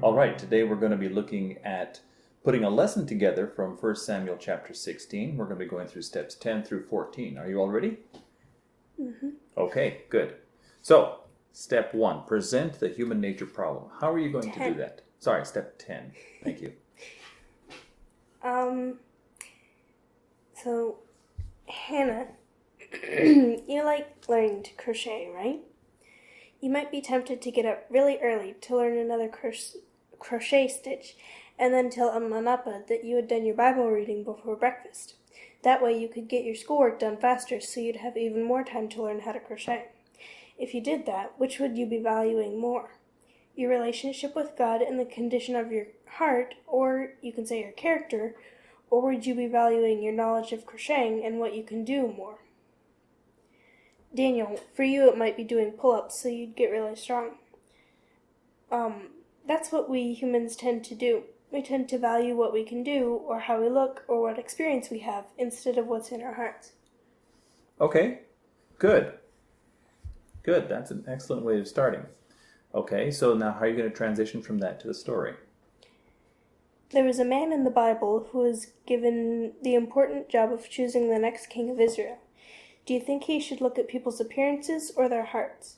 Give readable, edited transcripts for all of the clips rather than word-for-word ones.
All right, today we're going to be looking at putting a lesson together from 1 Samuel chapter 16. We're going to be going through steps 10 through 14. Are you all ready? Mm-hmm. Okay, good. So, step 1, present the human nature problem. How are you going to do that? Sorry, step 10. Thank you. So, Hannah, you like learning to crochet, right? You might be tempted to get up really early to learn another crochet stitch, and then tell Manapa that you had done your Bible reading before breakfast. That way you could get your schoolwork done faster, so you'd have even more time to learn how to crochet. If you did that, which would you be valuing more? Your relationship with God and the condition of your heart, or you can say your character, or would you be valuing your knowledge of crocheting and what you can do more? Daniel, for you it might be doing pull-ups so you'd get really strong. That's what we humans tend to do. We tend to value what we can do, or how we look, or what experience we have, instead of what's in our hearts. Okay, good. Good, that's an excellent way of starting. Okay, so now how are you going to transition from that to the story? There was a man in the Bible who was given the important job of choosing the next king of Israel. Do you think he should look at people's appearances or their hearts?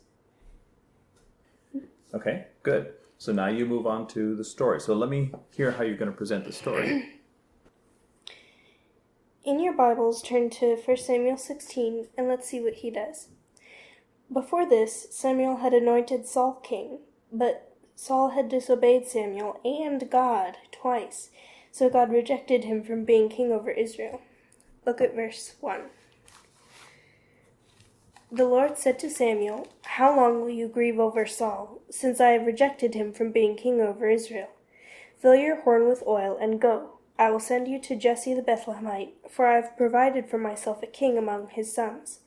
Okay, good. So now you move on to the story. So let me hear how you're going to present the story. In your Bibles, turn to 1 Samuel 16, and let's see what he does. Before this, Samuel had anointed Saul king, but Saul had disobeyed Samuel and God twice, so God rejected him from being king over Israel. Look at verse 1. The Lord said to Samuel, "How long will you grieve over Saul, since I have rejected him from being king over Israel? Fill your horn with oil and go. I will send you to Jesse the Bethlehemite, for I have provided for myself a king among his sons."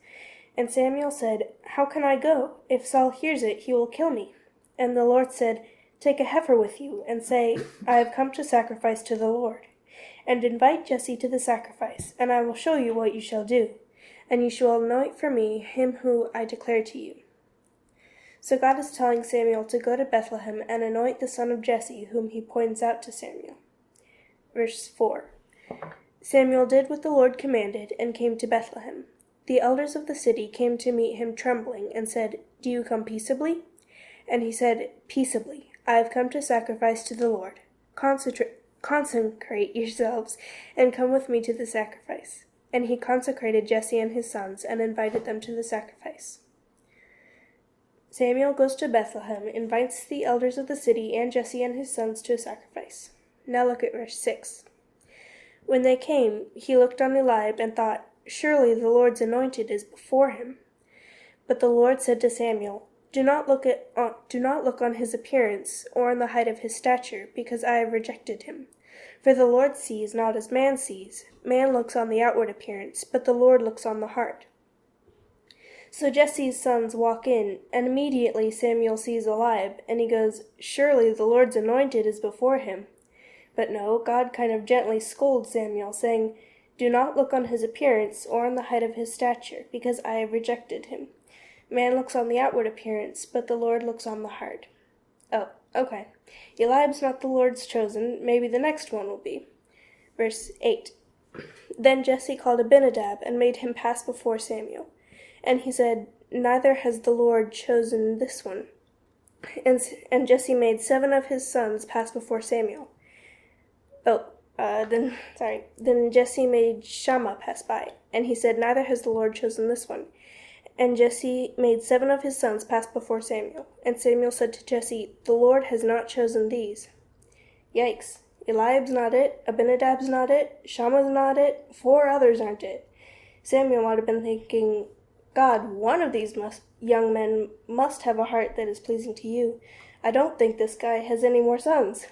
And Samuel said, "How can I go? If Saul hears it, he will kill me." And the Lord said, "Take a heifer with you, and say, 'I have come to sacrifice to the Lord.' And invite Jesse to the sacrifice, and I will show you what you shall do. And you shall anoint for me him who I declare to you." So God is telling Samuel to go to Bethlehem and anoint the son of Jesse, whom he points out to Samuel. Verse 4. Samuel did what the Lord commanded and came to Bethlehem. The elders of the city came to meet him trembling and said, "Do you come peaceably?" And he said, "Peaceably. I have come to sacrifice to the Lord. Consecrate yourselves and come with me to the sacrifice." And he consecrated Jesse and his sons and invited them to the sacrifice. Samuel goes to Bethlehem, invites the elders of the city and Jesse and his sons to a sacrifice. Now look at verse 6. When they came, he looked on Eliab and thought, "Surely the Lord's anointed is before him." But the Lord said to Samuel, Do not look on his appearance or on the height of his stature, because I have rejected him. For the Lord sees not as man sees. Man looks on the outward appearance, but the Lord looks on the heart. So Jesse's sons walk in, and immediately Samuel sees Eliab, and he goes, "Surely the Lord's anointed is before him." But no, God kind of gently scolds Samuel, saying, "Do not look on his appearance or on the height of his stature, because I have rejected him. Man looks on the outward appearance, but the Lord looks on the heart." Oh, okay. Eliab's not the Lord's chosen. Maybe the next one will be. Verse 8. Then Jesse called Abinadab and made him pass before Samuel. And he said, "Neither has the Lord chosen this one." And Jesse made 7 of his sons pass before Samuel. Then Jesse made Shammah pass by. And he said, "Neither has the Lord chosen this one." And Jesse made 7 of his sons pass before Samuel. And Samuel said to Jesse, "The Lord has not chosen these." Yikes. Eliab's not it, Abinadab's not it, Shammah's not it, 4 others aren't it. Samuel might have been thinking, "God, one of these young men must have a heart that is pleasing to you. I don't think this guy has any more sons."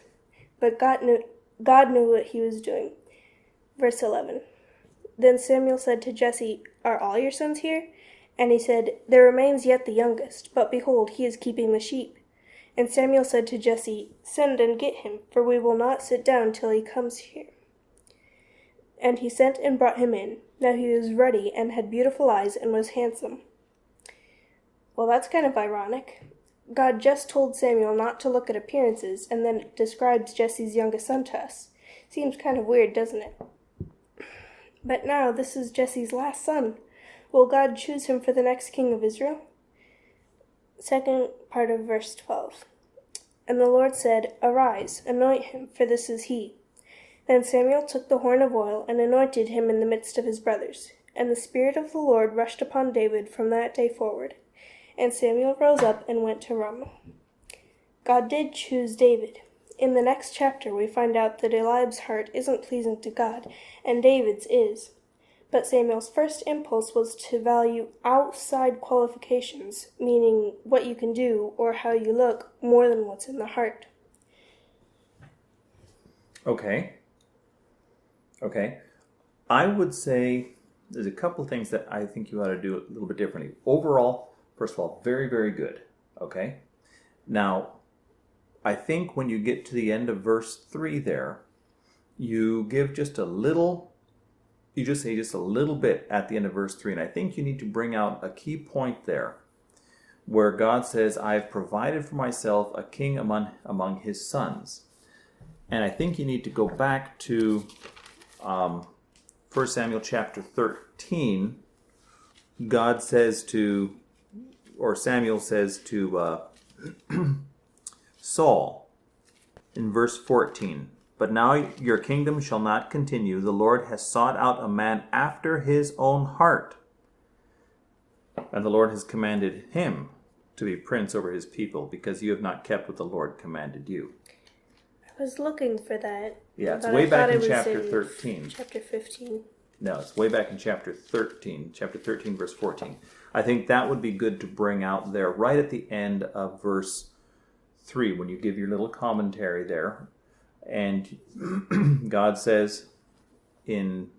But God knew what he was doing. Verse 11. Then Samuel said to Jesse, "Are all your sons here?" And he said, "There remains yet the youngest, but behold, he is keeping the sheep." And Samuel said to Jesse, "Send and get him, for we will not sit down till he comes here." And he sent and brought him in. Now he was ruddy and had beautiful eyes and was handsome. Well, that's kind of ironic. God just told Samuel not to look at appearances, and then it describes Jesse's youngest son to us. Seems kind of weird, doesn't it? But now this is Jesse's last son. Will God choose him for the next king of Israel? Second part of verse 12. And the Lord said, Arise, anoint him, for this is he. Then Samuel took the horn of oil and anointed him in the midst of his brothers. And the Spirit of the Lord rushed upon David from that day forward. And Samuel rose up and went to Ramah. God did choose David. In the next chapter we find out that Eliab's heart isn't pleasing to God, and David's is. But Samuel's first impulse was to value outside qualifications, meaning what you can do or how you look, more than what's in the heart. Okay. I would say there's a couple things that I think you ought to do a little bit differently. Overall, first of all, very, very good. Okay? Now, I think when you get to the end of verse 3 there, you give just a little, you just say just a little bit at the end of verse 3. And I think you need to bring out a key point there where God says, I've provided for myself a king among his sons. And I think you need to go back to 1 Samuel chapter 13. God says to, or Samuel says to Saul in verse 14, But now your kingdom shall not continue. The Lord has sought out a man after his own heart, and the Lord has commanded him to be prince over his people, because you have not kept what the Lord commanded you. I was looking for that. Yeah, it's way back in chapter 13. Chapter 15. No, it's way back in chapter 13. Chapter 13, verse 14. I think that would be good to bring out there right at the end of verse 3 when you give your little commentary there. And God says in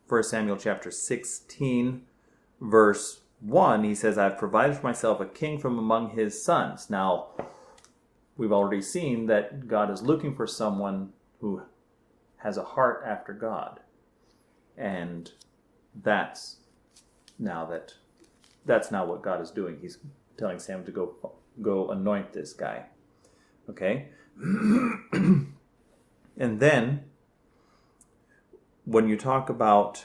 1 Samuel chapter 16, verse 1, he says, I've provided for myself a king from among his sons. Now, we've already seen that God is looking for someone who has a heart after God. And that's now what God is doing. He's telling Sam to go anoint this guy. Okay? And then, when you talk about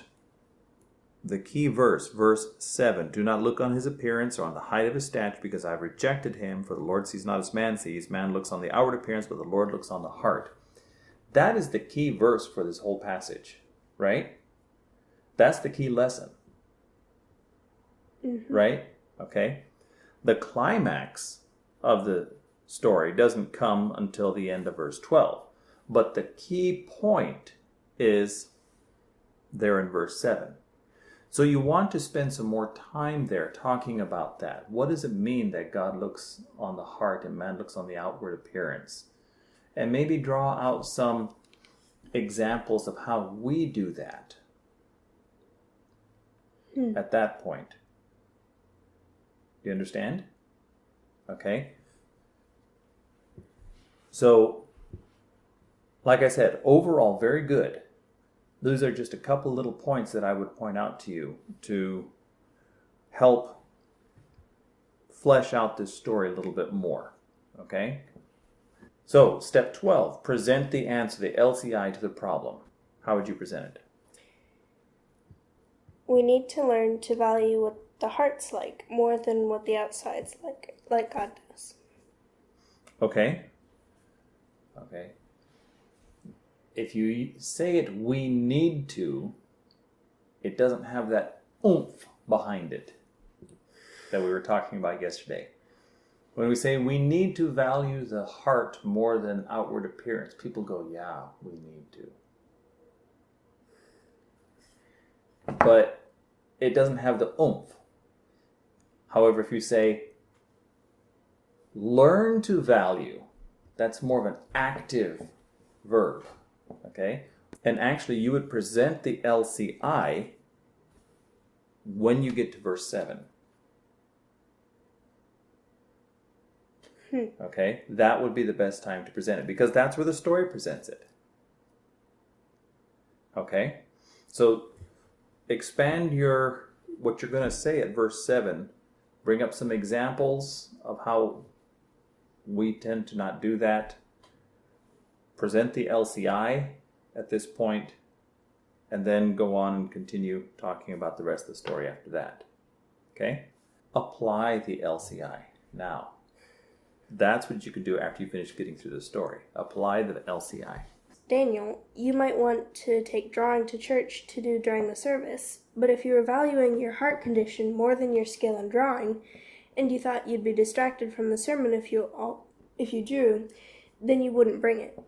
the key verse, verse 7, do not look on his appearance or on the height of his stature, because I've rejected him, for the Lord sees not as man sees. Man looks on the outward appearance, but the Lord looks on the heart. That is the key verse for this whole passage, right? That's the key lesson. Mm-hmm. Right? Okay? The climax of the story doesn't come until the end of verse 12. But the key point is there in verse 7. So you want to spend some more time there talking about that. What does it mean that God looks on the heart and man looks on the outward appearance? And maybe draw out some examples of how we do that at that point. Do you understand? Okay. So, like I said, overall, very good. Those are just a couple little points that I would point out to you to help flesh out this story a little bit more. Okay? So, step 12, present the answer, the LCI, to the problem. How would you present it? We need to learn to value what the heart's like more than what the outside's like God does. Okay. If you say it, we need to, it doesn't have that oomph behind it that we were talking about yesterday. When we say we need to value the heart more than outward appearance, people go, yeah, we need to. But it doesn't have the oomph. However, if you say, learn to value, that's more of an active verb. Okay? And actually, you would present the LCI when you get to verse 7. Okay? That would be the best time to present it, because that's where the story presents it. Okay? So, expand what you're going to say at verse 7. Bring up some examples of how we tend to not do that. Present the LCI at this point, and then go on and continue talking about the rest of the story after that. Okay? Apply the LCI now. That's what you can do after you finish getting through the story. Apply the LCI. Daniel, you might want to take drawing to church to do during the service, but if you were valuing your heart condition more than your skill in drawing, and you thought you'd be distracted from the sermon if you drew, then you wouldn't bring it.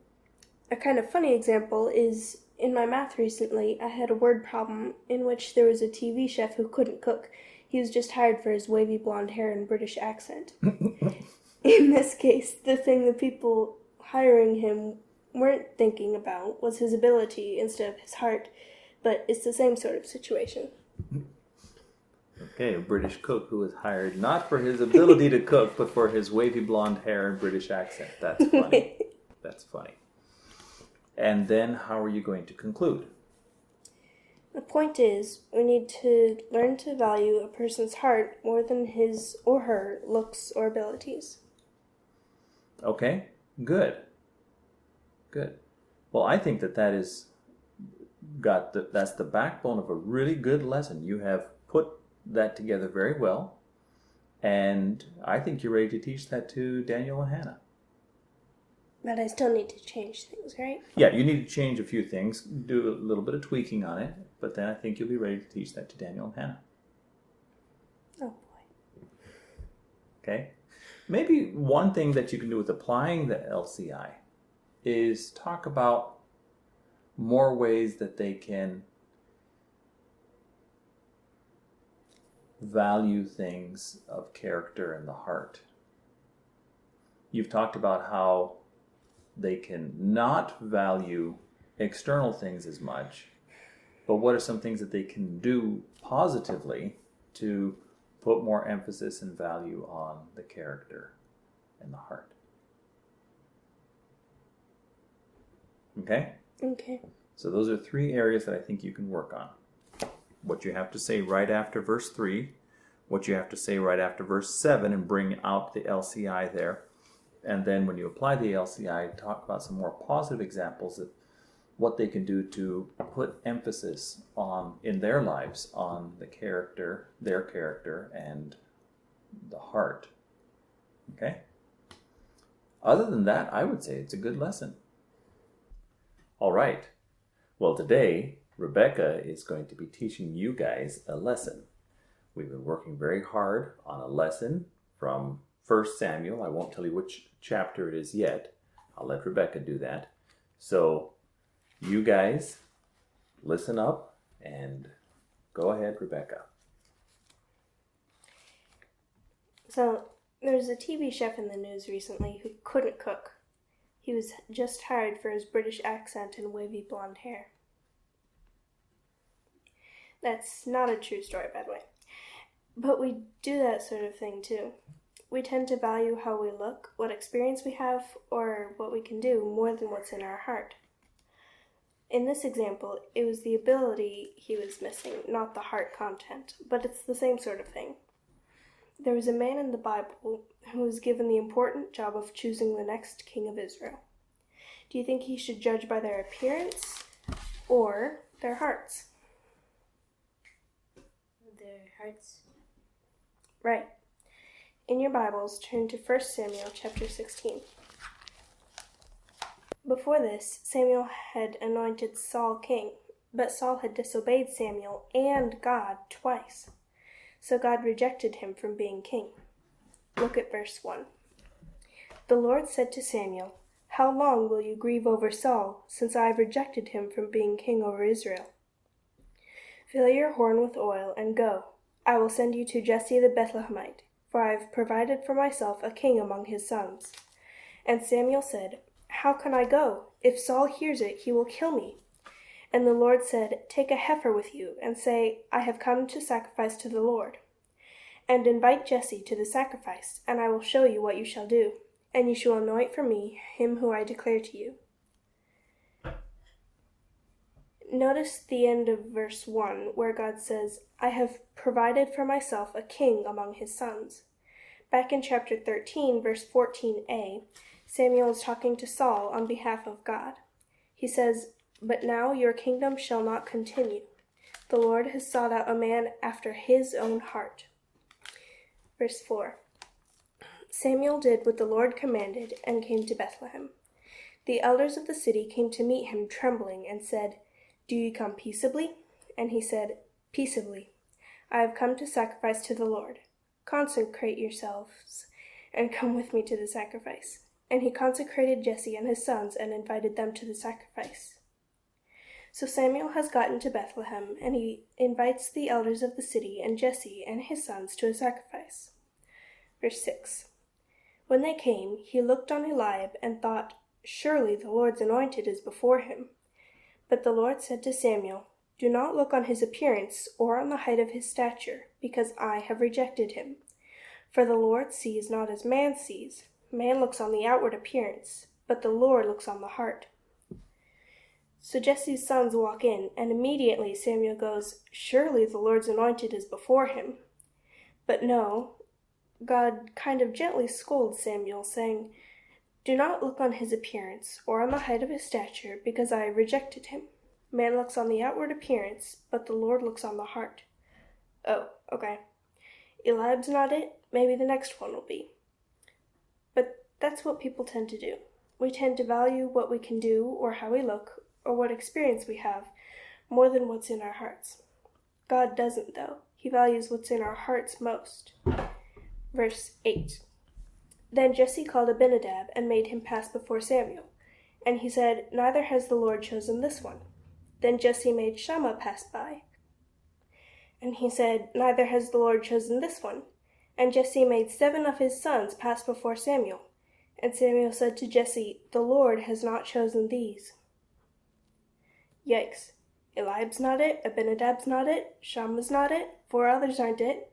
A kind of funny example is, in my math recently, I had a word problem in which there was a TV chef who couldn't cook. He was just hired for his wavy blonde hair and British accent. In this case, the thing the people hiring him weren't thinking about was his ability instead of his heart, but it's the same sort of situation. Okay, a British cook who was hired not for his ability to cook, but for his wavy blonde hair and British accent. That's funny. That's funny. And then how are you going to conclude? The point is, we need to learn to value a person's heart more than his or her looks or abilities. Okay, good. Good. Well, I think that is that's the backbone of a really good lesson. You have put that together very well, and I think you're ready to teach that to Daniel and Hannah. But I still need to change things, right? Yeah, you need to change a few things, do a little bit of tweaking on it, but then I think you'll be ready to teach that to Daniel and Hannah. Oh boy. Okay? Maybe one thing that you can do with applying the LCI is talk about more ways that they can value things of character in the heart. You've talked about how they can not value external things as much, but what are some things that they can do positively to put more emphasis and value on the character and the heart? Okay? Okay. So those are 3 areas that I think you can work on. What you have to say right after verse 3, what you have to say right after verse 7, and bring out the LCI there. And then when you apply the LCI, talk about some more positive examples of what they can do to put emphasis on, in their lives, on the character, their character, and the heart. Okay? Other than that, I would say it's a good lesson. All right. Well, today, Rebekah is going to be teaching you guys a lesson. We've been working very hard on a lesson from 1 Samuel. I won't tell you which chapter it is yet. I'll let Rebekah do that. So, you guys, listen up and go ahead, Rebekah. So, there's a TV chef in the news recently who couldn't cook. He was just hired for his British accent and wavy blonde hair. That's not a true story, by the way. But we do that sort of thing too. We tend to value how we look, what experience we have, or what we can do more than what's in our heart. In this example, it was the ability he was missing, not the heart content, but it's the same sort of thing. There was a man in the Bible who was given the important job of choosing the next king of Israel. Do you think he should judge by their appearance or their hearts? Their hearts. Right. In your Bibles, turn to 1 Samuel chapter 16. Before this, Samuel had anointed Saul king, but Saul had disobeyed Samuel and God twice. So God rejected him from being king. Look at verse 1. The Lord said to Samuel, "How long will you grieve over Saul, since I have rejected him from being king over Israel? Fill your horn with oil and go. I will send you to Jesse the Bethlehemite, for I have provided for myself a king among his sons." And Samuel said, "How can I go? If Saul hears it, he will kill me." And the Lord said, "Take a heifer with you, and say, 'I have come to sacrifice to the Lord.' And invite Jesse to the sacrifice, and I will show you what you shall do. And you shall anoint for me him who I declare to you." Notice the end of verse 1, where God says, "I have provided for myself a king among his sons." Back in chapter 13, verse 14a, Samuel is talking to Saul on behalf of God. He says, "But now your kingdom shall not continue. The Lord has sought out a man after his own heart." Verse 4. Samuel did what the Lord commanded and came to Bethlehem. The elders of the city came to meet him trembling and said, "Do you come peaceably?" And he said, "Peaceably. I have come to sacrifice to the Lord. Consecrate yourselves and come with me to the sacrifice." And he consecrated Jesse and his sons and invited them to the sacrifice. So Samuel has gotten to Bethlehem, and he invites the elders of the city and Jesse and his sons to a sacrifice. Verse 6. When they came, he looked on Eliab and thought, "Surely the Lord's anointed is before him." But the Lord said to Samuel, "Do not look on his appearance or on the height of his stature, because I have rejected him. For the Lord sees not as man sees. Man looks on the outward appearance, but the Lord looks on the heart." So Jesse's sons walk in, and immediately Samuel goes, "Surely the Lord's anointed is before him." But no, God kind of gently scolds Samuel, saying, "Do not look on his appearance or on the height of his stature, because I have rejected him. Man looks on the outward appearance, but the Lord looks on the heart." Oh, okay. Eliab's not it. Maybe the next one will be. But that's what people tend to do. We tend to value what we can do or how we look or what experience we have more than what's in our hearts. God doesn't, though. He values what's in our hearts most. Verse 8. Then Jesse called Abinadab and made him pass before Samuel. And he said, "Neither has the Lord chosen this one." Then Jesse made Shammah pass by. And he said, "Neither has the Lord chosen this one." And Jesse made 7 of his sons pass before Samuel. And Samuel said to Jesse, "The Lord has not chosen these." Yikes. Eliab's not it, Abinadab's not it, Shammah's not it, 4 others aren't it.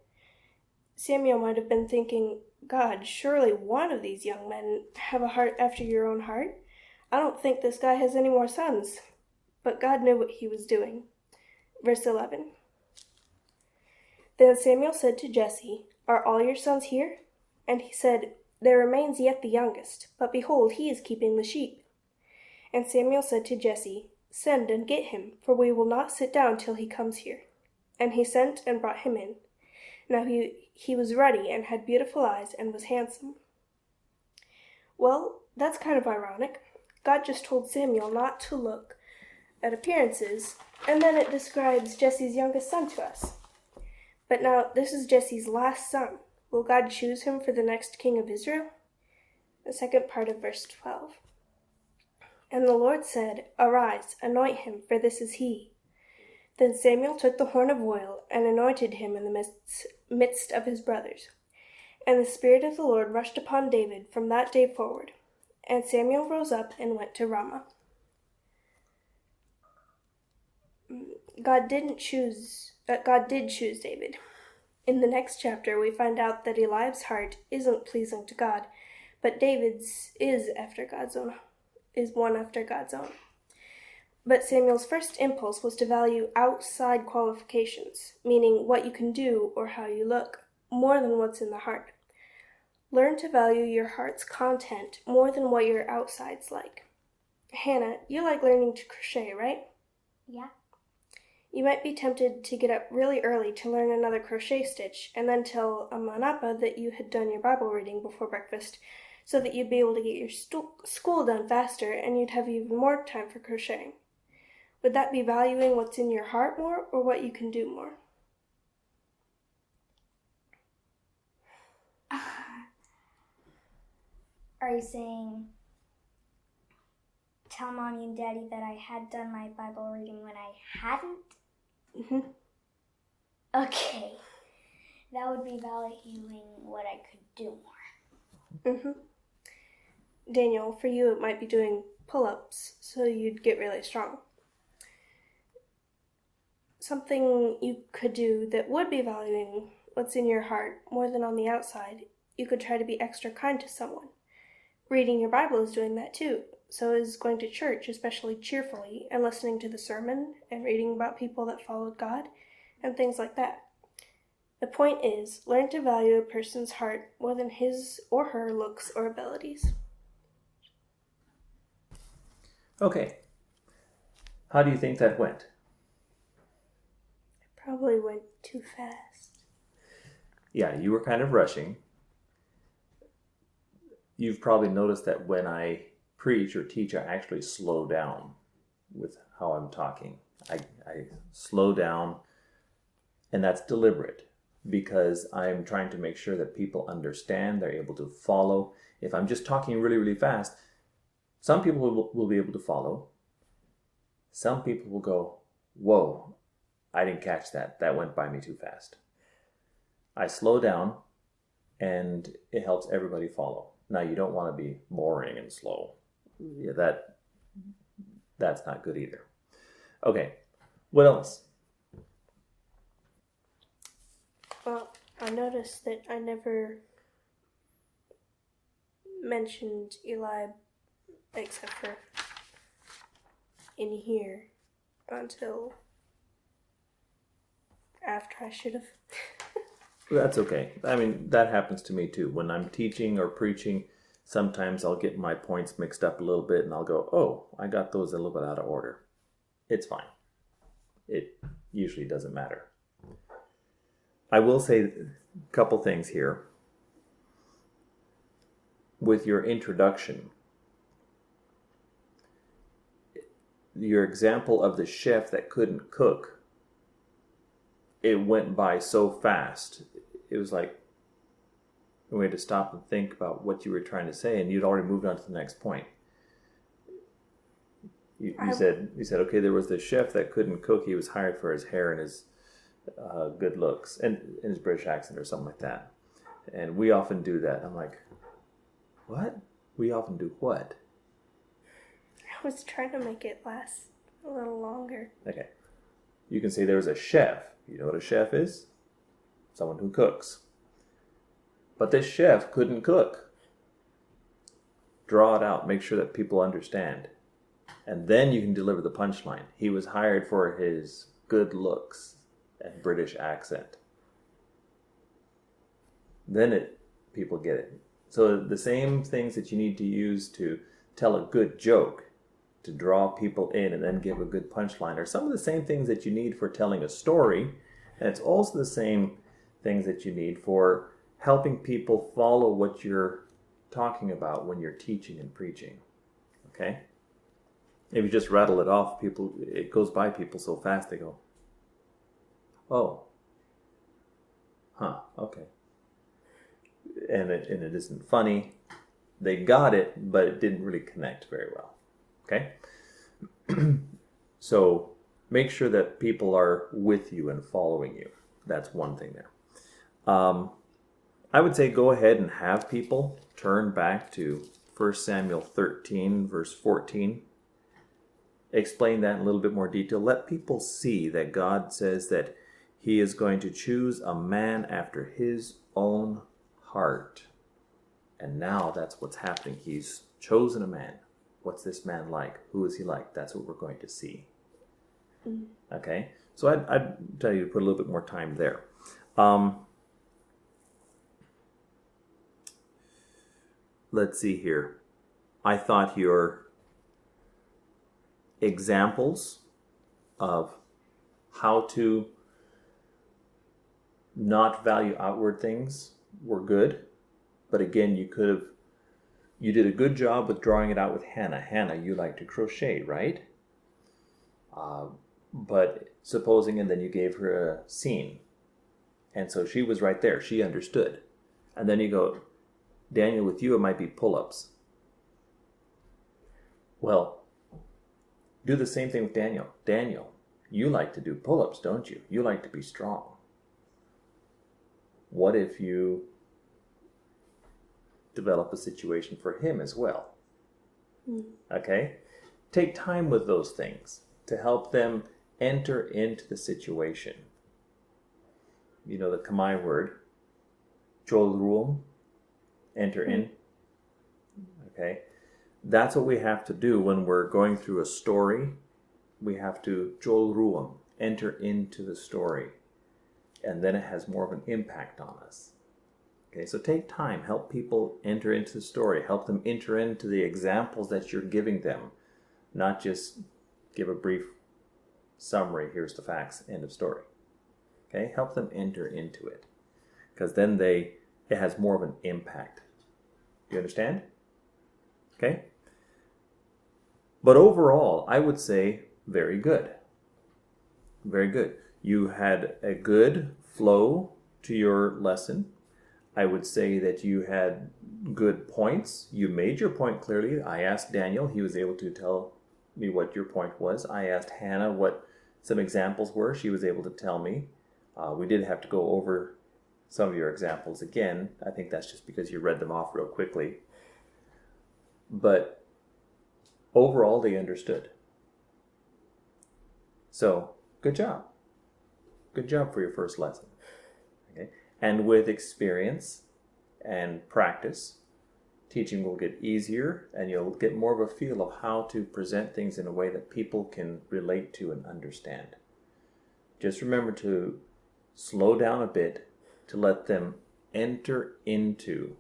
Samuel might have been thinking, "God, surely one of these young men have a heart after your own heart. I don't think this guy has any more sons." But God knew what he was doing. Verse 11. Then Samuel said to Jesse, "Are all your sons here?" And he said, "There remains yet the youngest, but behold, he is keeping the sheep." And Samuel said to Jesse, "Send and get him, for we will not sit down till he comes here." And he sent and brought him in. Now he was ruddy and had beautiful eyes and was handsome. Well, that's kind of ironic. God just told Samuel not to look at appearances, and then it describes Jesse's youngest son to us. But now this is Jesse's last son. Will God choose him for the next king of Israel? The second part of verse 12. And the Lord said, "Arise, anoint him, for this is he." Then Samuel took the horn of oil and anointed him in the midst of his brothers. And the Spirit of the Lord rushed upon David from that day forward. And Samuel rose up and went to Ramah. God did choose David. In the next chapter, we find out that Eliab's heart isn't pleasing to God, but David's is one after God's own. But Samuel's first impulse was to value outside qualifications, meaning what you can do or how you look, more than what's in the heart. Learn to value your heart's content more than what your outside's like. Hannah, you like learning to crochet, right? Yeah. You might be tempted to get up really early to learn another crochet stitch and then tell Amanapa that you had done your Bible reading before breakfast so that you'd be able to get your school done faster and you'd have even more time for crocheting. Would that be valuing what's in your heart more or what you can do more? Are you saying tell Mommy and Daddy that I had done my Bible reading when I hadn't? Mm-hmm. Okay. That would be valuing what I could do more. Mm-hmm. Daniel, for you it might be doing pull-ups so you'd get really strong. Something you could do that would be valuing what's in your heart more than on the outside, you could try to be extra kind to someone. Reading your Bible is doing that too. So is going to church, especially cheerfully, and listening to the sermon and reading about people that followed God and things like that. The point is, learn to value a person's heart more than his or her looks or abilities. Okay. How do you think that went? I probably went too fast. Yeah, you were kind of rushing. You've probably noticed that when I preach or teach, I actually slow down with how I'm talking. I slow down, and that's deliberate because I'm trying to make sure that people understand, they're able to follow. If I'm just talking really, really fast, some people will be able to follow. Some people will go, whoa, I didn't catch that. That went by me too fast. I slow down, and it helps everybody follow. Now, you don't want to be boring and slow. Yeah, that's not good either. Okay, what else? Well, I noticed that I never mentioned Eli except for in here until after I should have. That's okay. I mean, that happens to me too. When I'm teaching or preaching, sometimes I'll get my points mixed up a little bit and I'll go, oh, I got those a little bit out of order. It's fine. It usually doesn't matter. I will say a couple things here. With your introduction, your example of the chef that couldn't cook, it went by so fast. It was like we had to stop and think about what you were trying to say, and you'd already moved on to the next point. You said, okay, there was this chef that couldn't cook. He was hired for his hair and his good looks and his British accent or something like that. And we often do that. I'm like, what? We often do what? I was trying to make it last a little longer. Okay. You can say there was a chef. You know what a chef is? Someone who cooks. But this chef couldn't cook. Draw it out. Make sure that people understand. And then you can deliver the punchline. He was hired for his good looks and British accent. Then people get it. So the same things that you need to use to tell a good joke, to draw people in and then give a good punchline, are some of the same things that you need for telling a story. And it's also the same things that you need for helping people follow what you're talking about when you're teaching and preaching. Okay? If you just rattle it off, it goes by people so fast they go, oh, huh, okay. And it isn't funny. They got it, but it didn't really connect very well. Okay? So make sure that people are with you and following you. That's one thing there. I would say go ahead and have people turn back to 1 Samuel 13, verse 14. Explain that in a little bit more detail. Let people see that God says that He is going to choose a man after His own heart. And now that's what's happening. He's chosen a man. What's this man like? Who is he like? That's what we're going to see. Okay? So I'd tell you to put a little bit more time there. Let's see here. I thought your examples of how to not value outward things were good. But again, you did a good job with drawing it out with Hannah. Hannah, you like to crochet, right? But supposing, and then you gave her a scene. And so she was right there. She understood. And then you go, Daniel, with you, it might be pull-ups. Well, do the same thing with Daniel. Daniel, you like to do pull-ups, don't you? You like to be strong. What if you develop a situation for him as well? Okay? Take time with those things to help them enter into the situation. You know the Khmer word, Cholruum, enter in. Okay? That's what we have to do when we're going through a story. We have to Cholruum, enter into the story. and then it has more of an impact on us. Okay, so take time, help people enter into the story, help them enter into the examples that you're giving them, not just give a brief summary, here's the facts, end of story. Okay, help them enter into it, because then it has more of an impact. Do you understand? Okay? But overall, I would say very good. Very good. You had a good flow to your lesson. I would say that you had good points. You made your point clearly. I asked Daniel. He was able to tell me what your point was. I asked Hannah what some examples were. She was able to tell me. We did have to go over some of your examples again. I think that's just because you read them off real quickly. But overall, they understood. So, good job. Good job for your first lesson. Okay? And with experience and practice, teaching will get easier, and you'll get more of a feel of how to present things in a way that people can relate to and understand. Just remember to slow down a bit to let them enter into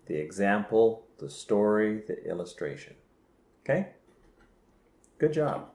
the example, the story, the illustration. Okay? Good job.